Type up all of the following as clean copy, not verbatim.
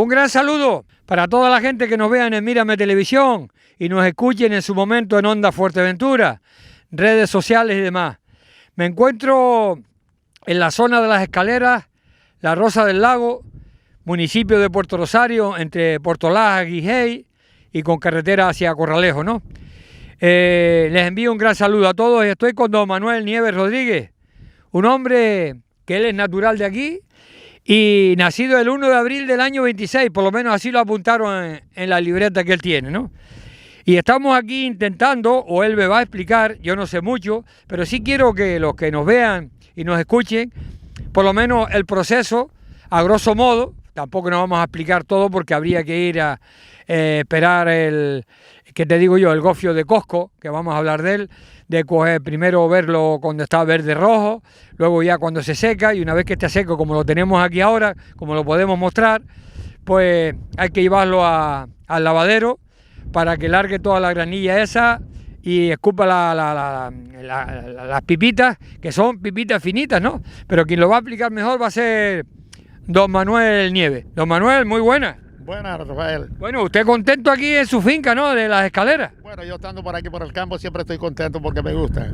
Un gran saludo para toda la gente que nos vean en Mírame Televisión y nos escuchen en su momento en Onda Fuerteventura, redes sociales y demás. Me encuentro en la zona de Las Escaleras, La Rosa del Lago, municipio de Puerto Rosario, entre Portolá, Guijey y con carretera hacia Corralejo, ¿no? Les envío un gran saludo a todos y estoy con don Manuel Nieves Rodríguez, un hombre que él es natural de aquí y nacido el 1 de abril del año 26, por lo menos así lo apuntaron en la libreta que él tiene, ¿no? Y estamos aquí intentando, o él me va a explicar, yo no sé mucho, pero sí quiero que los que nos vean y nos escuchen, por lo menos el proceso, a grosso modo. Tampoco nos vamos a explicar todo porque habría que ir a esperar el gofio de Cosco, que vamos a hablar de él, de coger, primero verlo cuando está verde rojo, luego ya cuando se seca, y una vez que esté seco, como lo tenemos aquí ahora, como lo podemos mostrar, pues hay que llevarlo al lavadero para que largue toda la granilla esa y escupa las pipitas, que son pipitas finitas, ¿no? Pero quien lo va a aplicar mejor va a ser don Manuel Nieves. Don Manuel, muy buena. Buenas, Rafael. Bueno, usted contento aquí en su finca, ¿no? De Las Escaleras. Bueno, yo estando por aquí por el campo siempre estoy contento porque me gusta.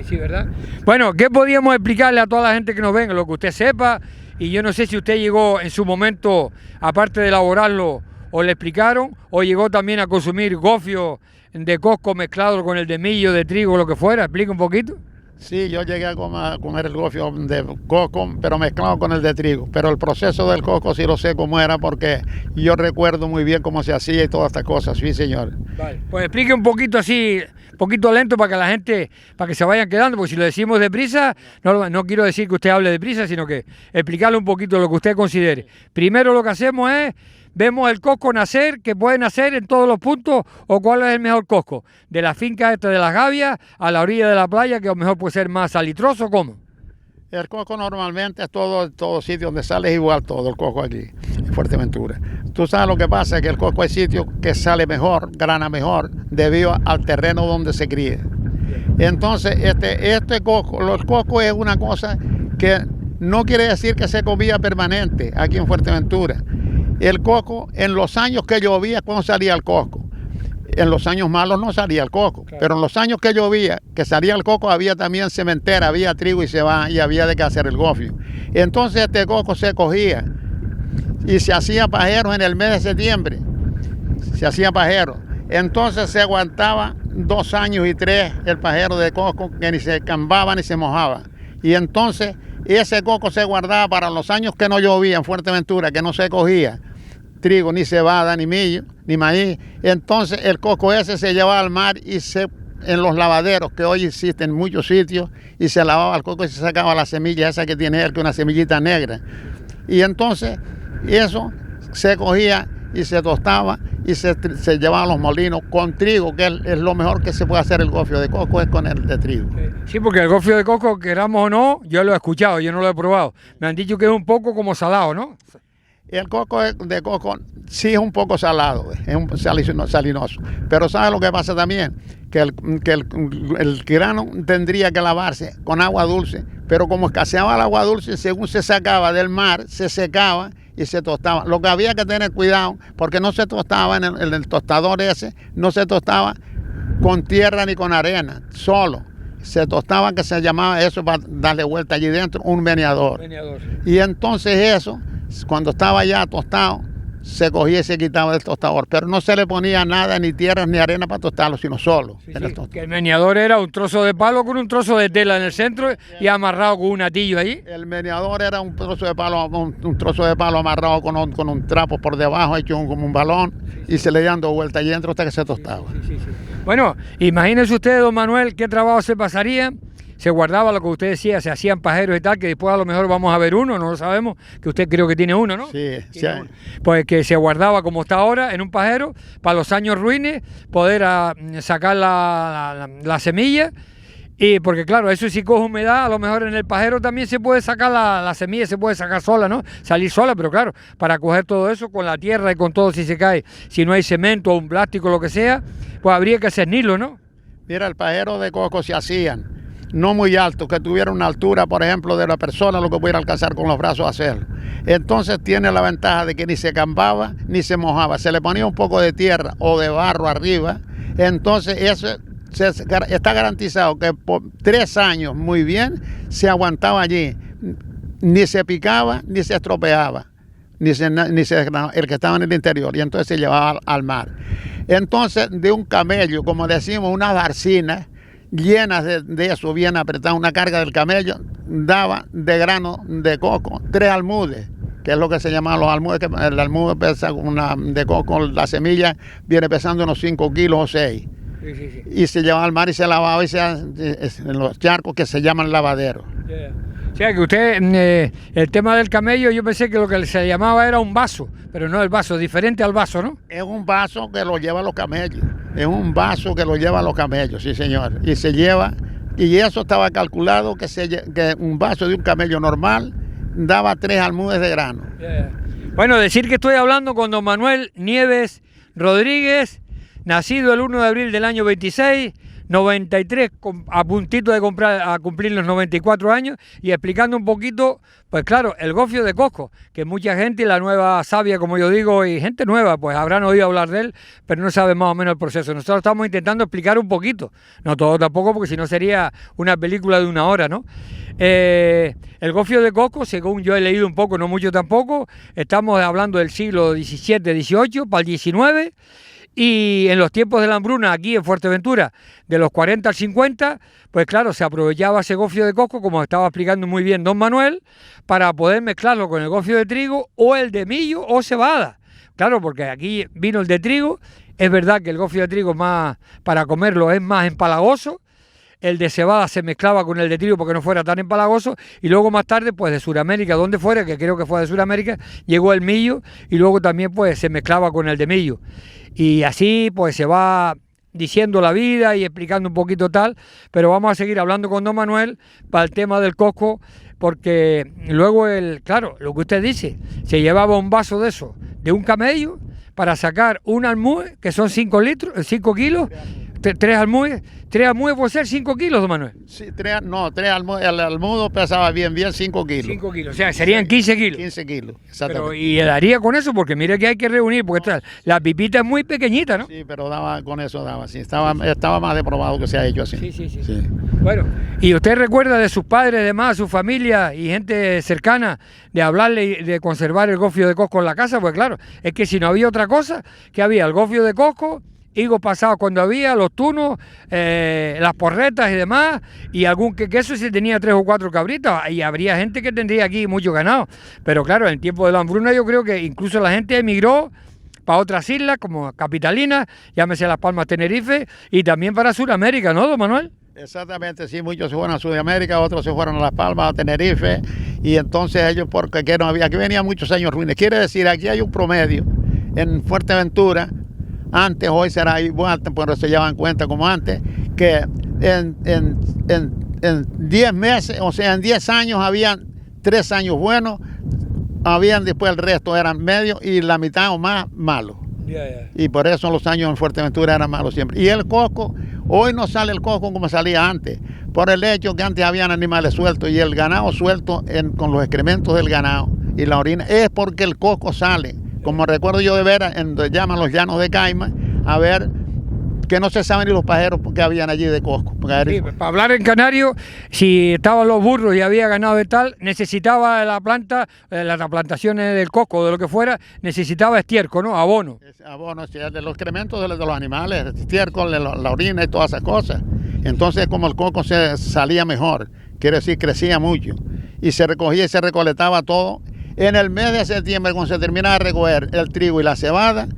Sí, ¿verdad? Bueno, ¿qué podíamos explicarle a toda la gente que nos venga? Lo que usted sepa, y yo no sé si usted llegó en su momento, aparte de elaborarlo, o le explicaron, o llegó también a consumir gofio de Cosco mezclado con el de millo, de trigo, lo que fuera. ¿Explica un poquito? Sí, yo llegué a comer el gofio de coco, pero mezclado con el de trigo. Pero el proceso del coco sí lo sé cómo era porque yo recuerdo muy bien cómo se hacía y todas estas cosas. Sí, señor. Vale, pues explique un poquito así, un poquito lento para que la gente, para que se vayan quedando, porque si lo decimos deprisa, no quiero decir que usted hable deprisa, sino que explicarle un poquito lo que usted considere. Primero lo que hacemos es, vemos el cosco nacer, que puede nacer en todos los puntos, o cuál es el mejor cosco. De la finca esta de Las Gavias a la orilla de la playa, que a lo mejor puede ser más salitroso, ¿cómo? El coco normalmente es todo sitio donde sale igual todo el coco aquí, en Fuerteventura. Tú sabes lo que pasa, que el coco hay sitio que sale mejor, grana mejor, debido al terreno donde se cría. Entonces, el coco es una cosa que no quiere decir que se comía permanente aquí en Fuerteventura. El coco, en los años que llovía, ¿cuándo salía el coco? En los años malos no salía el coco, claro. Pero en los años que llovía, que salía el coco, había también sementera, había trigo y cebada, y había de qué hacer el gofio. Entonces este coco se cogía y se hacía pajeros en el mes de septiembre. Se hacía pajeros. Entonces se aguantaba 2 años y 3 el pajero de coco, que ni se cambaba ni se mojaba. Y entonces ese coco se guardaba para los años que no llovía en Fuerteventura, que no se cogía trigo, ni cebada, ni millo, ni maíz. Entonces el coco ese se llevaba al mar y en los lavaderos, que hoy existen en muchos sitios, y se lavaba el coco y se sacaba la semilla esa que tiene él, que es una semillita negra. Y entonces eso se cogía y se tostaba y se llevaba a los molinos con trigo, que es lo mejor que se puede hacer el gofio de coco, es con el de trigo. Sí, porque el gofio de coco, queramos o no, yo lo he escuchado, yo no lo he probado. Me han dicho que es un poco como salado, ¿no? El coco de coco sí es un poco salado, es un salinoso. Pero ¿sabes lo que pasa también? Que el grano tendría que lavarse con agua dulce, pero como escaseaba el agua dulce, según se sacaba del mar, se secaba y se tostaba. Lo que había que tener cuidado, porque no se tostaba en el tostador ese, no se tostaba con tierra ni con arena, solo. Se tostaba, que se llamaba eso, para darle vuelta allí dentro, un meneador. Y entonces eso, cuando estaba ya tostado, se cogía y se quitaba del tostador, pero no se le ponía nada, ni tierra ni arena para tostarlo, sino solo. Sí, que el meneador era un trozo de palo con un trozo de tela en el centro y amarrado con un atillo ahí. El meneador era un trozo de palo amarrado con un trapo por debajo, hecho como un balón, y se le dando vuelta allí dentro hasta que se tostaba. Sí. Bueno, imagínese usted, don Manuel, qué trabajo se pasaría. Se guardaba lo que usted decía, se hacían pajeros y tal, que después a lo mejor vamos a ver uno, no lo sabemos, que usted creo que tiene uno, ¿no? Sí. Uno. Pues que se guardaba como está ahora en un pajero, para los años ruines, poder sacar la semilla, y porque claro, eso si coge humedad, a lo mejor en el pajero también se puede sacar la semilla, se puede sacar sola, ¿no? Salir sola, pero claro, para coger todo eso con la tierra y con todo si se cae, si no hay cemento o un plástico, lo que sea, pues habría que cernirlo, ¿no? Mira, el pajero de coco se hacían no muy alto, que tuviera una altura, por ejemplo, de la persona, lo que pudiera alcanzar con los brazos a hacerlo. Entonces tiene la ventaja de que ni se campaba ni se mojaba, se le ponía un poco de tierra o de barro arriba, entonces eso está garantizado que por 3 años muy bien se aguantaba allí, ni se picaba ni se estropeaba, ni se el que estaba en el interior, y entonces se llevaba al mar. Entonces de un camello, como decimos, unas barcinas llenas de eso, bien apretadas, una carga del camello, daba de grano de coco 3 almudes, que es lo que se llaman los almudes, que el almude pesa de coco, la semilla viene pesando unos 5 kilos o 6. Sí. Y se llevaba al mar y se lavaba en los charcos que se llaman lavaderos. Yeah. O sea que usted, el tema del camello, yo pensé que lo que se llamaba era un vaso, pero no el vaso, es diferente al vaso, ¿no? Es un vaso que lo llevan los camellos, es un vaso que lo llevan los camellos, sí señor, y se lleva, y eso estaba calculado que un vaso de un camello normal daba 3 almudes de grano. Yeah. Bueno, decir que estoy hablando con don Manuel Nieves Rodríguez, nacido el 1 de abril del año 26, 93, a puntito de cumplir los 94 años, y explicando un poquito, pues claro, el gofio de coco, que mucha gente, la nueva savia, como yo digo, y gente nueva, pues habrán oído hablar de él, pero no saben más o menos el proceso. Nosotros estamos intentando explicar un poquito, no todo tampoco, porque si no sería una película de 1 hora, ¿no? El gofio de coco, según yo he leído un poco, no mucho tampoco, estamos hablando del siglo XVII, XVIII, para el XIX, y en los tiempos de la hambruna, aquí en Fuerteventura, de los 40 al 50, pues claro, se aprovechaba ese gofio de coco, como estaba explicando muy bien don Manuel, para poder mezclarlo con el gofio de trigo o el de millo o cebada. Claro, porque aquí vino el de trigo, es verdad que el gofio de trigo más para comerlo es más empalagoso, el de cebada se mezclaba con el de trigo porque no fuera tan empalagoso, y luego más tarde, pues de Sudamérica, donde fuera, que creo que fue de Sudamérica, llegó el millo, y luego también pues se mezclaba con el de millo. Y así pues se va diciendo la vida y explicando un poquito tal, pero vamos a seguir hablando con don Manuel para el tema del coco, porque luego claro, lo que usted dice, se llevaba un vaso de eso, de un camello, para sacar un almude, que son 5 kilos, 3 almudes puede ser 5 kilos, don Manuel. Sí, 3 almudes, el almudo pesaba bien 5 kilos. 5 kilos, o sea, serían 15 kilos. 15 kilos, exactamente. Pero, y daría con eso, porque mire que hay que reunir, porque la pipita es muy pequeñita, ¿no? Sí, pero con eso daba, sí, estaba más de probado que se ha hecho así. Sí. Bueno, ¿y usted recuerda de sus padres, demás, su familia y gente cercana, de hablarle y de conservar el gofio de coco en la casa? Pues claro, es que si no había otra cosa, que había el gofio de coco, higos pasados cuando había, los tunos, las porretas y demás, y algún queso si tenía 3 o 4 cabritas, y habría gente que tendría aquí mucho ganado. Pero claro, en el tiempo de la hambruna yo creo que incluso la gente emigró para otras islas como Capitalinas, llámese Las Palmas, Tenerife, y también para Sudamérica, ¿no, don Manuel? Exactamente, sí, muchos se fueron a Sudamérica, otros se fueron a Las Palmas, a Tenerife, y entonces ellos, porque aquí no había, aquí venían muchos años ruines. Quiere decir, aquí hay un promedio en Fuerteventura. Antes, hoy será igual, pero se llevan cuenta como antes, que en 10 meses, o sea, en 10 años habían 3 años buenos, habían después el resto eran medios y la mitad o más malos. Y por eso los años en Fuerteventura eran malos siempre. Y el coco, hoy no sale el coco como salía antes, por el hecho que antes habían animales sueltos y el ganado suelto con los excrementos del ganado y la orina, es porque el coco sale. Como recuerdo yo de ver, donde llaman los llanos de Caima, a ver que no se saben ni los pajeros que habían allí de coco. Sí, para hablar en canario, si estaban los burros y había ganado de tal, necesitaba la planta, las plantaciones del coco, de lo que fuera, necesitaba estiércol, ¿no? Abono. Abono, sí, de los excrementos de los animales, estiércol, la orina y todas esas cosas. Entonces, como el coco se salía mejor, quiere decir, crecía mucho, y se recogía y se recolectaba todo. En el mes de septiembre, cuando se terminaba de recoger el trigo y la cebada,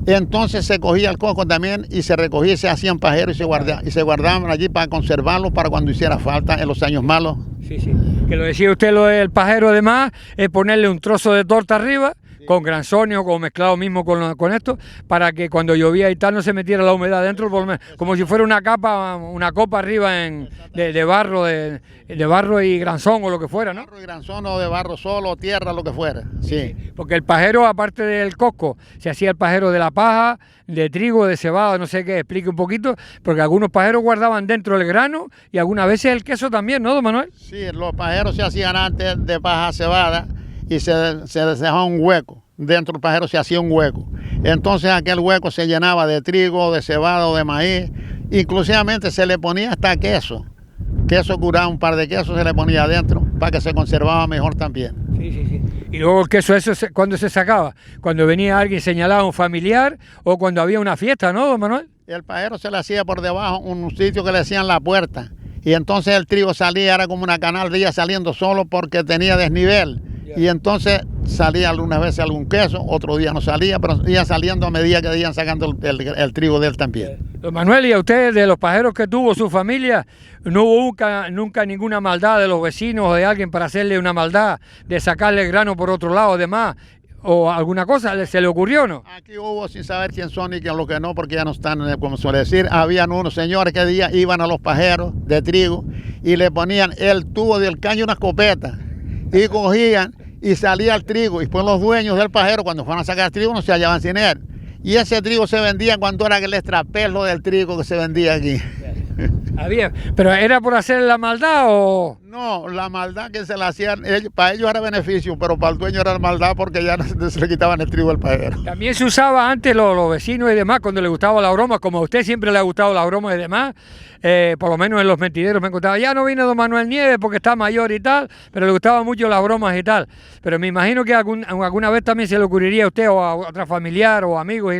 entonces se cogía el coco también y se recogía y se hacían pajeros y se guardaban allí para conservarlos para cuando hiciera falta en los años malos. Sí, que lo decía usted, lo del pajero además, es ponerle un trozo de torta arriba, con granzonio, con mezclado mismo con esto, para que cuando llovía y tal no se metiera la humedad dentro, como si fuera una copa arriba de barro y granzón o lo que fuera, ¿no? Barro y granzón o de barro solo, tierra, lo que fuera, sí. Porque el pajero, aparte del cosco, se hacía el pajero de la paja, de trigo, de cebada, no sé qué, explique un poquito, porque algunos pajeros guardaban dentro el grano y algunas veces el queso también, ¿no, don Manuel? Sí, los pajeros se hacían antes de paja cebada y se dejaba un hueco. Dentro del pajero se hacía un hueco. Entonces aquel hueco se llenaba de trigo, de cebada o de maíz. Inclusivamente se le ponía hasta queso. Queso curado, un par de quesos se le ponía adentro para que se conservaba mejor también. Sí. Y luego el queso, ¿cuándo se sacaba? Cuando venía alguien, señalaba un familiar o cuando había una fiesta, ¿no, don Manuel? El pajero se le hacía por debajo un sitio que le decían la puerta. Y entonces el trigo salía, era como una canal, saliendo solo porque tenía desnivel. Y entonces salía algunas veces algún queso, otro día no salía, pero iba saliendo a medida que iban sacando el trigo de él también. Don Manuel, ¿y a usted, de los pajeros que tuvo su familia, no hubo nunca ninguna maldad de los vecinos o de alguien para hacerle una maldad, de sacarle el grano por otro lado, además, o alguna cosa, se le ocurrió, no? Aquí hubo sin saber quién son y quién lo que no, porque ya no están, como suele decir, habían unos señores que iban a los pajeros de trigo y le ponían el tubo del caño una escopeta y cogían y salía el trigo, y pues los dueños del pajero cuando fueron a sacar trigo no se hallaban sin él, y ese trigo se vendía cuando era el extrapelo del trigo que se vendía aquí. ¿Pero era por hacer la maldad o...? No, la maldad que se la hacían, para ellos era beneficio, pero para el dueño era maldad porque ya se le quitaban el trigo al pajero. También se usaba antes los vecinos y demás cuando les gustaba la broma, como a usted siempre le ha gustado la broma y demás, por lo menos en los mentideros me encontraba, ya no vino don Manuel Nieves porque está mayor y tal, pero le gustaban mucho las bromas y tal. Pero me imagino que alguna vez también se le ocurriría a usted o a otra familiar o amigos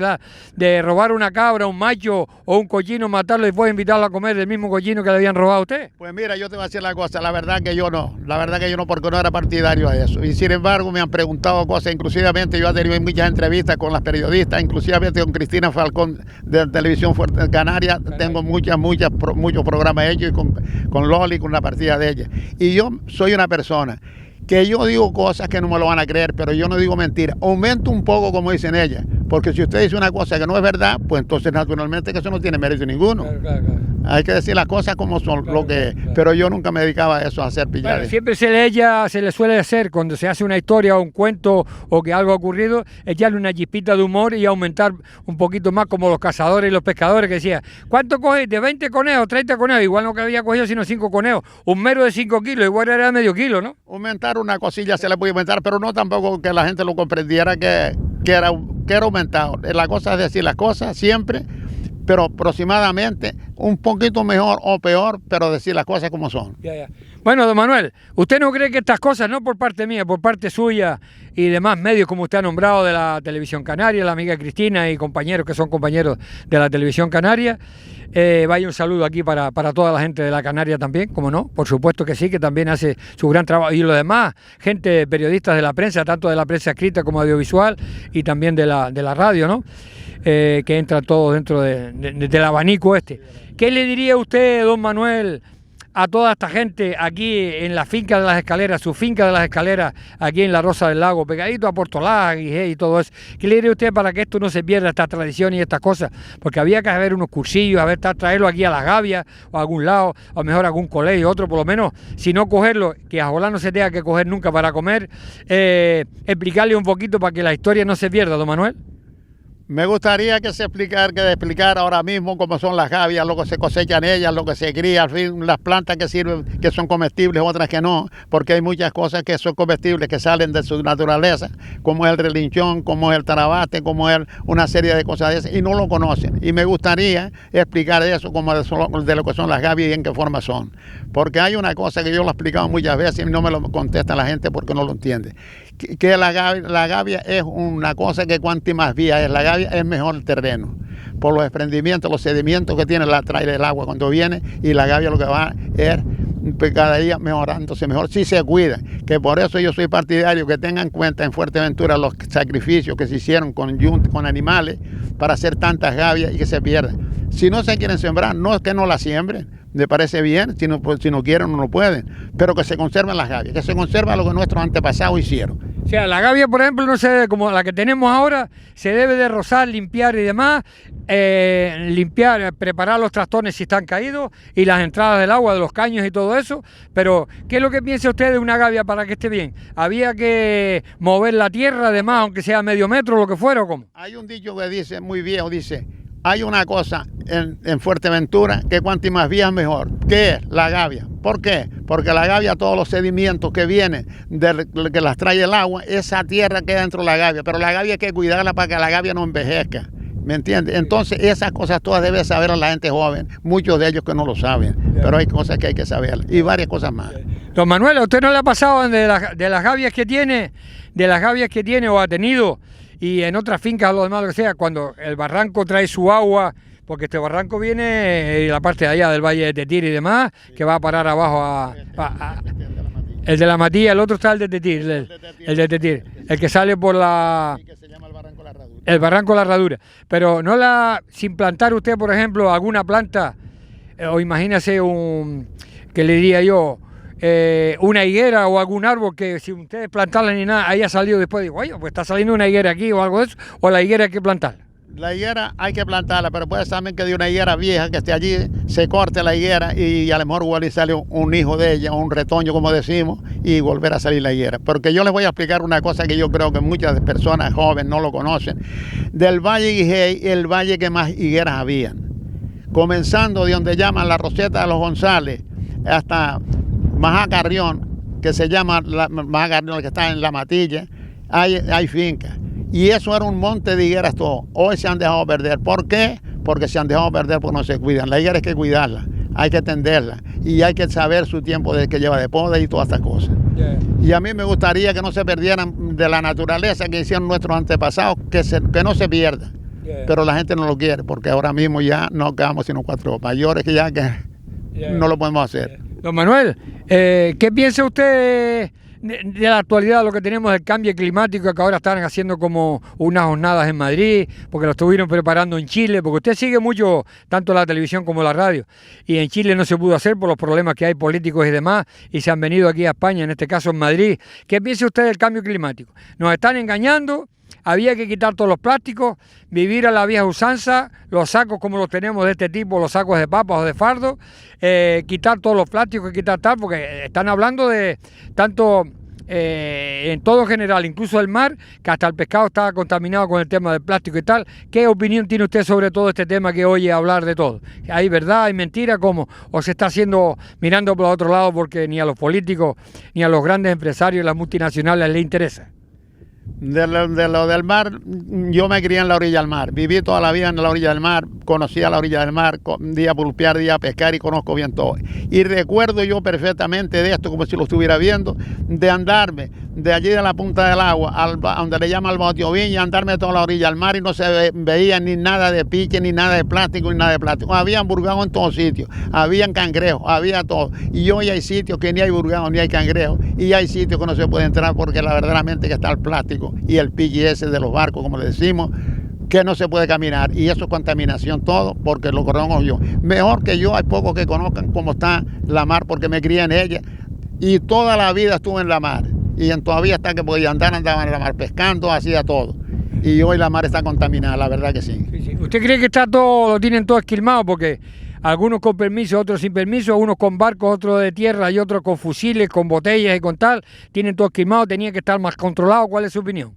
de robar una cabra, un macho o un cochino, matarlo y después invitarlo a comer del mismo cochino que le habían robado a usted. Pues mira, yo te voy a decir la cosa, la verdad que yo no, porque no era partidario a eso. Y sin embargo me han preguntado cosas, inclusivamente yo he tenido muchas entrevistas con las periodistas, inclusivamente con Cristina Falcón de Televisión Fuerte Canaria, tengo muchos programas hechos y con Loli, con la partida de ella. Y yo soy una persona que yo digo cosas que no me lo van a creer, pero yo no digo mentiras. Aumento un poco como dicen ellas, porque si usted dice una cosa que no es verdad, pues entonces naturalmente que eso no tiene mérito ninguno. Claro. Hay que decir las cosas como son, lo que es. Pero yo nunca me dedicaba a eso, a hacer pillares. Bueno, siempre se le suele hacer, cuando se hace una historia o un cuento o que algo ha ocurrido, echarle una chispita de humor y aumentar un poquito más, como los cazadores y los pescadores que decían, ¿cuánto cogéis? De 20 conejos, 30 conejos, igual no que había cogido sino 5 conejos. Un mero de 5 kilos, igual era medio kilo, ¿no? Aumentar una cosilla se le puede aumentar, pero no tampoco que la gente lo comprendiera que era aumentado. La cosa es decir las cosas siempre, pero aproximadamente un poquito mejor o peor, pero decir las cosas como son. Ya. Bueno, don Manuel, ¿usted no cree que estas cosas, no por parte mía, por parte suya y demás medios como usted ha nombrado de la Televisión Canaria, la amiga Cristina y compañeros que son compañeros de la Televisión Canaria, vaya un saludo aquí para toda la gente de la Canaria también, como no, por supuesto que sí, que también hace su gran trabajo, y los demás, gente, periodistas de la prensa, tanto de la prensa escrita como audiovisual y también de la radio, ¿no? Que entran todos dentro del abanico este. ¿Qué le diría usted, don Manuel, a toda esta gente aquí en la finca de las Escaleras, su finca de las Escaleras, aquí en la Rosa del Lago, pegadito a Portolá y todo eso? ¿Qué le diría usted para que esto no se pierda, esta tradición y estas cosas? Porque había que haber unos cursillos, traerlo aquí a Las Gavias o a algún lado, o mejor a algún colegio, otro, por lo menos, si no cogerlo, que a Jolá no se tenga que coger nunca para comer, explicarle un poquito para que la historia no se pierda, don Manuel. Me gustaría que se explicara ahora mismo cómo son las gavias, lo que se cosechan ellas, lo que se cría, al fin, las plantas que sirven, que son comestibles, otras que no, porque hay muchas cosas que son comestibles, que salen de su naturaleza, como es el relinchón, como es el tarabate, como es una serie de cosas de esas, y no lo conocen. Y me gustaría explicar eso, como de lo que son las gavias y en qué forma son. Porque hay una cosa que yo lo he explicado muchas veces y no me lo contesta la gente porque no lo entiende. Que la gavia es una cosa que cuanto más vía es la gavia, es mejor el terreno. Por los desprendimientos, los sedimentos que tiene, trae el agua cuando viene, y la gavia lo que va es cada día mejorándose mejor, si se cuida. Que por eso yo soy partidario que tengan en cuenta en Fuerteventura los sacrificios que se hicieron con animales para hacer tantas gavias y que se pierdan. Si no se quieren sembrar, no es que no la siembren, me parece bien, si no quieren no lo pueden, pero que se conserven las gavias, que se conserva lo que nuestros antepasados hicieron. sea, la gavia, por ejemplo, no se debe, como la que tenemos ahora, se debe de rozar, limpiar y demás, limpiar, preparar los trastones si están caídos y las entradas del agua, de los caños y todo eso. Pero, ¿qué es lo que piensa usted de una gavia para que esté bien? ¿Había que mover la tierra, además, aunque sea medio metro, lo que fuera, o cómo? Hay un dicho que dice, muy viejo, dice, hay una cosa en Fuerteventura que cuanto más vieja mejor. ¿Qué es? La gavia. ¿Por qué? Porque la gavia, todos los sedimentos que vienen, que las trae el agua, esa tierra queda dentro de la gavia. Pero la gavia hay que cuidarla para que la gavia no envejezca. ¿Me entiendes? Entonces esas cosas todas debe saber la gente joven. Muchos de ellos que no lo saben. Pero hay cosas que hay que saber. Y varias cosas más. Don Manuel, ¿a usted no le ha pasado de las gavias que tiene, o ha tenido, y en otras fincas o lo demás, lo que sea, cuando el barranco trae su agua, porque este barranco viene de la parte de allá del Valle de Tetir y demás, que va a parar abajo el de la Matilla, el otro está el de Tetir, el de Tetir, el que sale por la... El barranco La Herradura. Pero no sin plantar usted, por ejemplo, alguna planta, o imagínese que le diría yo, una higuera o algún árbol que si ustedes plantarla ni nada, haya salido después, digo, oye, pues está saliendo una higuera aquí o algo de eso, o la higuera hay que plantarla. La higuera hay que plantarla, pero puede ser también que de una higuera vieja que esté allí, se corte la higuera y a lo mejor vuelve y sale un hijo de ella, un retoño como decimos, y volver a salir la higuera. Porque yo les voy a explicar una cosa que yo creo que muchas personas jóvenes no lo conocen. Del Valle Guijey, el valle que más higueras habían. Comenzando de donde llaman la Roseta de los González, hasta Majacarrión, que se llama Majacarrión, que está en La Matilla, hay fincas. Y eso era un monte de higueras todo. Hoy se han dejado perder. ¿Por qué? Porque se han dejado perder porque no se cuidan. La higuera hay que cuidarla, hay que tenderla y hay que saber su tiempo de que lleva de poda y todas estas cosas. Yeah. Y a mí me gustaría que no se perdieran de la naturaleza que hicieron nuestros antepasados, que no se pierda. Yeah. Pero la gente no lo quiere porque ahora mismo ya no quedamos sino 4 mayores que ya no lo podemos hacer. Yeah. Don Manuel, ¿qué piensa usted de la actualidad, lo que tenemos del cambio climático, que ahora están haciendo como unas jornadas en Madrid, porque lo estuvieron preparando en Chile, porque usted sigue mucho tanto la televisión como la radio, y en Chile no se pudo hacer por los problemas que hay políticos y demás, y se han venido aquí a España, en este caso en Madrid? ¿Qué piensa usted del cambio climático? Nos están engañando, había que quitar todos los plásticos, vivir a la vieja usanza, los sacos como los tenemos de este tipo, los sacos de papas o de fardo, quitar todos los plásticos, quitar tal, porque están hablando de tanto en todo general, incluso el mar, que hasta el pescado está contaminado con el tema del plástico y tal. ¿Qué opinión tiene usted sobre todo este tema que oye hablar de todo? ¿Hay verdad, hay mentira? ¿Cómo? ¿O se está haciendo mirando por el otro lado porque ni a los políticos ni a los grandes empresarios, las multinacionales les interesa? De lo del mar, yo me crié en la orilla del mar, viví toda la vida en la orilla del mar, conocí a la orilla del mar, día a pulpear, día a pescar y conozco bien todo. Y recuerdo yo perfectamente de esto como si lo estuviera viendo, de andarme de allí de la punta del agua, a donde le llaman al Bautiovín, y andarme toda la orilla del mar y no se veía ni nada de pique, ni nada de plástico, ni nada de plástico. Habían burgados en todos sitios, habían cangrejos, había todo. Y hoy hay sitios que ni hay burgados ni hay cangrejos, y hay sitios que no se puede entrar porque verdaderamente que está el plástico y el pique ese de los barcos, como le decimos, que no se puede caminar, y eso es contaminación todo, porque lo conozco yo. Mejor que yo, hay pocos que conozcan cómo está la mar, porque me crié en ella, y toda la vida estuve en la mar, y todavía hasta que podía andar, andaba en la mar pescando, hacía todo. Y hoy la mar está contaminada, la verdad que sí. Sí. ¿Usted cree que está todo, lo tienen todo esquilmado? Porque algunos con permiso, otros sin permiso, unos con barcos, otros de tierra y otros con fusiles, con botellas y con tal, tienen todo esquilmado, tenía que estar más controlado. ¿Cuál es su opinión?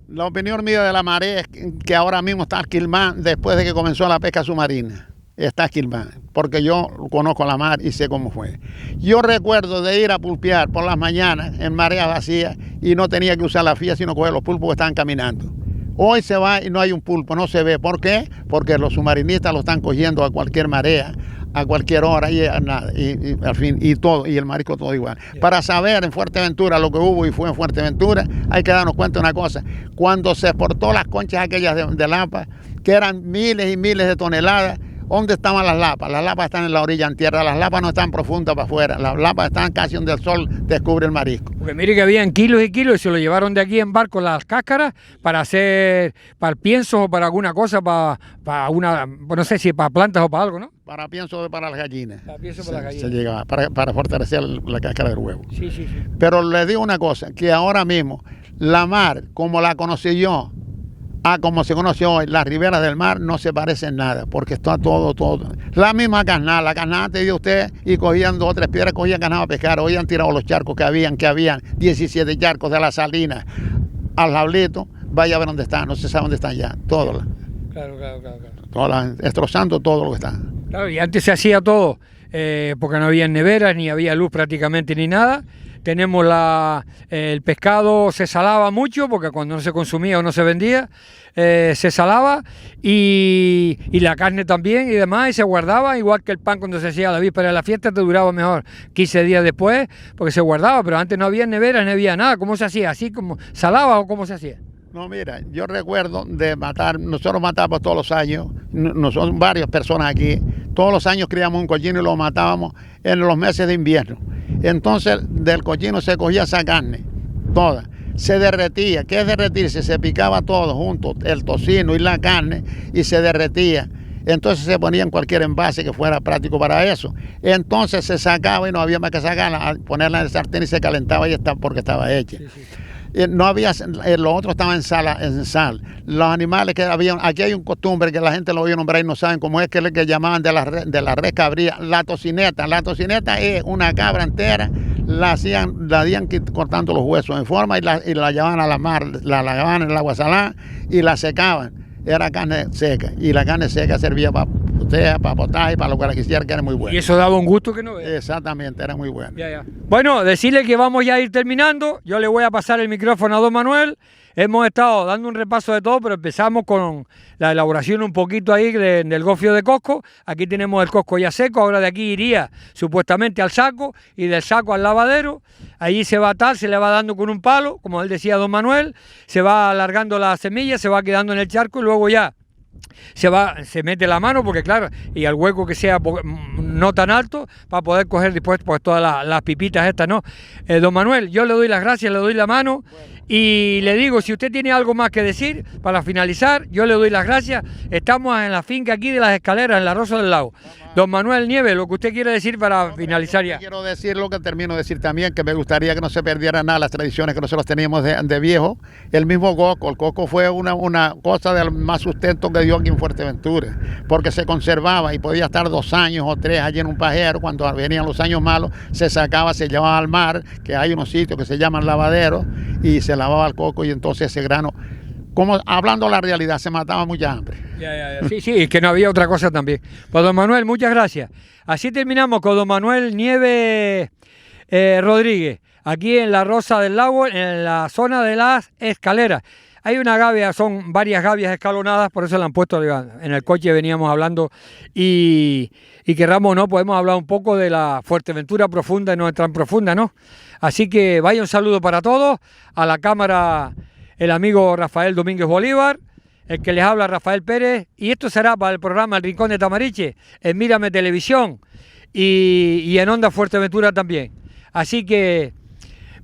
La opinión mía de la marea es que ahora mismo está esquilmada después de que comenzó la pesca submarina. Está esquilmada, porque yo conozco la mar y sé cómo fue. Yo recuerdo de ir a pulpear por las mañanas en marea vacía y no tenía que usar la fía, sino coger los pulpos que estaban caminando. Hoy se va y no hay un pulpo, no se ve. ¿Por qué? Porque los submarinistas lo están cogiendo a cualquier marea, a cualquier hora y al fin, y todo, y el marisco todo igual. Yeah. Para saber en Fuerteventura lo que hubo y fue en Fuerteventura, hay que darnos cuenta de una cosa. Cuando se exportó las conchas aquellas de lapa, que eran miles y miles de toneladas, ¿dónde estaban las lapas? Las lapas están en la orilla, en tierra. Las lapas no están profundas para afuera. Las lapas están casi donde el sol descubre el marisco. Porque mire que habían kilos y kilos y se lo llevaron de aquí en barco las cáscaras para hacer, para el pienso o para alguna cosa, para una, no sé si para plantas o para algo, ¿no? Para pienso para las gallinas. Para pienso para las gallinas. Se llegaba, para fortalecer la cáscara del huevo. Sí. Pero le digo una cosa, que ahora mismo La mar, como la conocí yo, a como se conoció hoy, las riberas del mar no se parecen nada, porque está todo. La misma carnada, la carnada te dio usted y cogían 2 o 3 piedras, cogían carnada a pescar, hoy han tirado los charcos que habían 17 charcos de las Salinas al Jablito, vaya a ver dónde están, no se sabe dónde están ya, todos. Claro. Destrozando todo lo que está. Claro, y antes se hacía todo, porque no había neveras, ni había luz prácticamente, ni nada. Tenemos el pescado se salaba mucho, porque cuando no se consumía o no se vendía, se salaba, y la carne también y demás, y se guardaba, igual que el pan cuando se hacía a la víspera de la fiesta, te duraba mejor 15 días después, porque se guardaba, pero antes no había neveras, no había nada. ¿Cómo se hacía? ¿Así como salaba o cómo se hacía? No, mira, yo recuerdo de matar, nosotros matamos todos los años, nosotros varias personas aquí, todos los años criamos un cochino y lo matábamos en los meses de invierno. Entonces del cochino se cogía esa carne, toda, se derretía. ¿Qué es derretirse? Se picaba todo junto, el tocino y la carne, y se derretía. Entonces se ponía en cualquier envase que fuera práctico para eso. Entonces se sacaba y no había más que sacarla, ponerla en el sartén y se calentaba y está porque estaba hecha. Sí. No había, lo otro estaba en sal. Los animales que habían, aquí hay un costumbre que la gente lo oye nombrar y no saben cómo es, que es el que llamaban de la red cabría, la tocineta. La tocineta es una cabra entera, la hacían cortando los huesos en forma y la llevaban a la mar, la lavaban en el agua salada y la secaban. Era carne seca, y la carne seca servía para potaje, para lo que la quisiera, que era muy buena. Y eso daba un gusto que no veas. Exactamente, era muy bueno. Ya. Bueno, decirle que vamos ya a ir terminando. Yo le voy a pasar el micrófono a don Manuel. Hemos estado dando un repaso de todo, pero empezamos con la elaboración un poquito ahí del gofio de Cosco. Aquí tenemos el Cosco ya seco, ahora de aquí iría supuestamente al saco y del saco al lavadero. Allí se va a atar, se le va dando con un palo, como él decía don Manuel, se va alargando la semilla, se va quedando en el charco y luego ya se mete la mano, porque claro, y al hueco que sea no tan alto, para poder coger después pues todas las pipitas estas, ¿no? Don Manuel, yo le doy las gracias, le doy la mano, y le digo, si usted tiene algo más que decir, para finalizar, yo le doy las gracias. Estamos en la finca aquí de las Escaleras, en la Rosa del Lago. Don Manuel Nieves, lo que usted quiere decir para finalizar ya. Quiero decir lo que termino de decir también, que me gustaría que no se perdieran nada las tradiciones que nosotros teníamos de viejo. El mismo coco, el coco fue una cosa del más sustento que dio aquí en Fuerteventura, porque se conservaba y podía estar 2 años o 3 allí en un pajero. Cuando venían los años malos, se sacaba, se llevaba al mar, que hay unos sitios que se llaman lavaderos, y se lavaba el coco, y entonces ese grano, como hablando la realidad, se mataba mucha hambre. Ya. Sí, es que no había otra cosa también. Pues don Manuel, muchas gracias. Así terminamos con don Manuel Nieves Rodríguez, aquí en la Rosa del Lago, en la zona de las Escaleras. Hay una gavia, son varias gavias escalonadas, por eso la han puesto en el coche, veníamos hablando, y querramos o no, podemos hablar un poco de la Fuerteventura profunda y no es tan profunda, ¿no? Así que vaya un saludo para todos, a la cámara el amigo Rafael Domínguez Bolívar, el que les habla Rafael Pérez, y esto será para el programa El Rincón de Tamariche, en Mírame Televisión y en Onda Fuerteventura también. Así que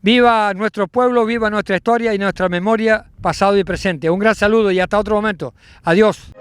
viva nuestro pueblo, viva nuestra historia y nuestra memoria pasado y presente. Un gran saludo y hasta otro momento. Adiós.